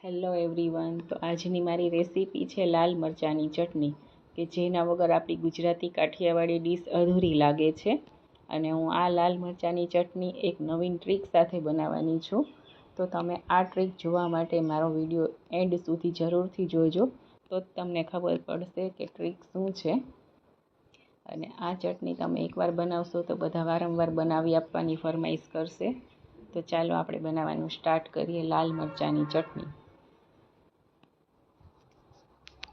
Hello everyone. તો આજની મારી રેસીપી છે લાલ મરચાંની ચટણી, કે જેના વગર આપણી ગુજરાતી કાઠિયાવાડી ડીશ અધૂરી લાગે છે. અને હું આ લાલ મરચાંની ચટણી એક નવીન ટ્રીક સાથે બનાવવાની છું. તો તમે આ ટ્રીક જોવા માટે મારો વિડીયો એન્ડ સુધી જરૂરથી જોજો, તો જ તમને ખબર પડશે કે ટ્રીક શું છે. અને આ ચટણી તમે એકવાર બનાવશો તો બધા વારંવાર બનાવી આપવાની ફરમાઈશ કરશે. તો ચાલો આપણે બનાવવાનું સ્ટાર્ટ કરીએ લાલ મરચાંની ચટણી.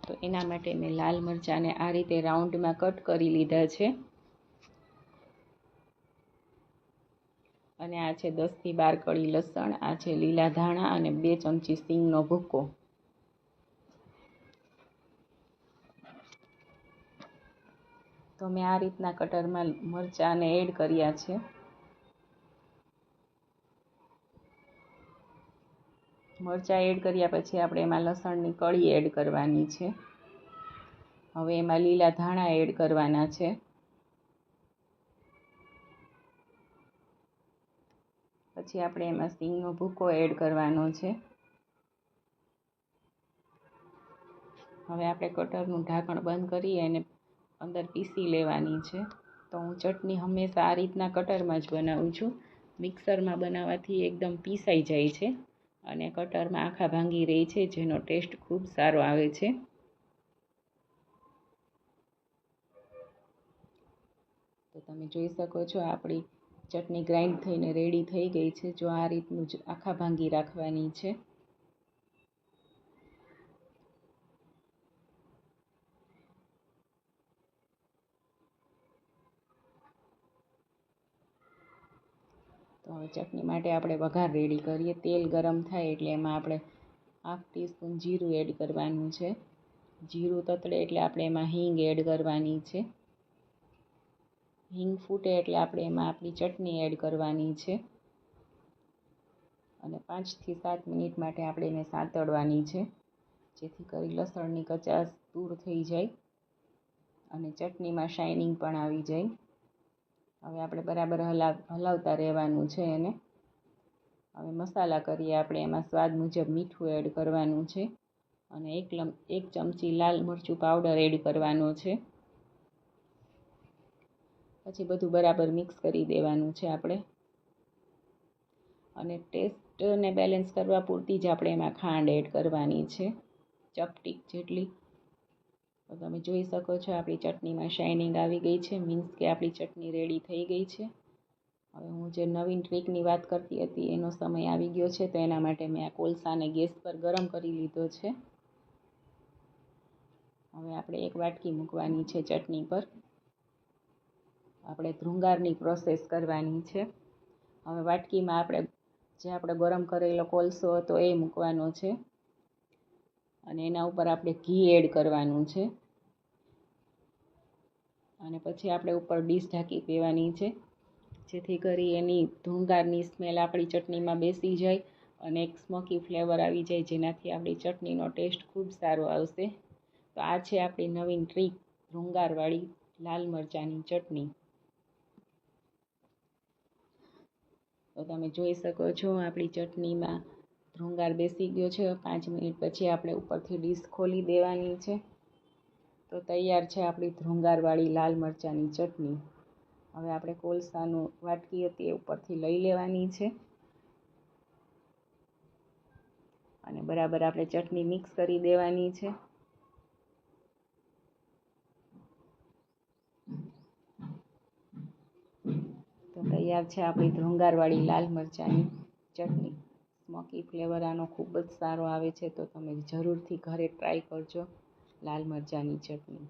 તો એના માટે મેં લાલ મરચાંને આ રીતે રાઉન્ડમાં કટ કરી લીધા છે. અને આ છે 10 થી 12 કળી લસણ, આ છે લીલા ધાણા અને 2 ચમચી સિંગનો ભૂક્કો. તો મેં આ રીતના કટરમાં મરચાંને એડ કર્યા છે. મરચાં એડ કર્યા પછી આપણે એમાં લસણની કળી એડ કરવાની છે. હવે એમાં લીલા ધાણા એડ કરવાના છે. પછી આપણે એમાં સિંગનો ભૂક્કો એડ કરવાનો છે. હવે આપણે કટરનું ઢાંકણ બંધ કરી અને અંદર પીસી લેવાની છે. તો હું ચટણી હંમેશા આ રીતના કટરમાં જ બનાવું છું. મિક્સરમાં બનાવવાથી એકદમ પીસાઈ જાય છે અને કટરમાં આખા ભાંગી રહે છે, જેનો ટેસ્ટ ખૂબ સારો આવે છે. તો તમે જોઈ શકો છો આપણી ચટણી ગ્રાઇન્ડ થઈને રેડી થઈ ગઈ છે. જો આ રીતનું જ આખા ભાંગી રાખવાની છે. તો હવે ચટણી માટે આપણે વઘાર રેડી કરીએ. તેલ ગરમ થાય એટલે એમાં આપણે 1/2 ટીસ્પૂન જીરું એડ કરવાનું છે. જીરું તતડે એટલે આપણે એમાં હિંગ એડ કરવાની છે. હિંગ ફૂટે એટલે આપણે એમાં આપણી ચટણી એડ કરવાની છે. અને 5 થી 7 મિનિટ માટે આપણે એને સાંતળવાની છે, જેથી કરી લસણની કચાશ દૂર થઈ જાય અને ચટણીમાં શાઇનિંગ પણ આવી જાય. હવે આપણે બરાબર હલાવતા રહેવાનું છે એને. હવે મસાલા કરીએ. આપણે એમાં સ્વાદ મુજબ મીઠું એડ કરવાનું છે અને 1 ચમચી લાલ મરચું પાવડર એડ કરવાનો છે. પછી બધું બરાબર મિક્સ કરી દેવાનું છે આપણે. અને ટેસ્ટને બેલેન્સ કરવા પૂરતી જ આપણે એમાં ખાંડ એડ કરવાની છે, ચપટીક જેટલી. તો તમે જોઈ શકો છો આપણી ચટણીમાં શાઇનિંગ આવી ગઈ છે, મીન્સ કે આપણી ચટણી રેડી થઈ ગઈ છે. હવે હું જે નવીન ટ્રીકની વાત કરતી હતી એનો સમય આવી ગયો છે. તો એના માટે મેં આ કોલસાને ગેસ પર ગરમ કરી લીધો છે. હવે આપણે એક વાટકી મૂકવાની છે ચટણી પર. આપણે ધ્રુંગારની પ્રોસેસ કરવાની છે. હવે વાટકીમાં આપણે ગરમ કરેલો કોલસો હતો એ મૂકવાનો છે અને એના ઉપર આપણે ઘી એડ કરવાનું છે. અને પછી આપણે ઉપર ડીશ ઢાંકી દેવાની છે, જેથી કરી એની ધ્રુંગારની સ્મેલ આપણી ચટણીમાં બેસી જાય અને એક સ્મોકી ફ્લેવર આવી જાય, જેનાથી આપણી ચટણીનો ટેસ્ટ ખૂબ સારો આવશે. તો આ છે આપણી નવીન ટ્રીક, ધ્રુંગારવાળી લાલ મરચાંની ચટણી. તો તમે જોઈ શકો છો આપણી ચટણીમાં ધ્રુંગાર બેસી ગયો છે. 5 મિનિટ પછી આપણે ઉપરથી ડીશ ખોલી દેવાની છે. તો તૈયાર છે આપણી ધ્રુંગારવાળી લાલ મરચાંની ચટણી. હવે આપણે કોલસાનું વાટકી હતી એ ઉપરથી લઈ લેવાની છે અને બરાબર આપણે ચટણી મિક્સ કરી દેવાની છે. તો તૈયાર છે આપણી ધ્રુંગારવાળી લાલ મરચાંની ચટણી. સ્મોકી ફ્લેવર આનો ખૂબ જ સારો આવે છે. તો તમે જરૂરથી ઘરે ટ્રાય કરજો લાલ મરચાંની ચટણી.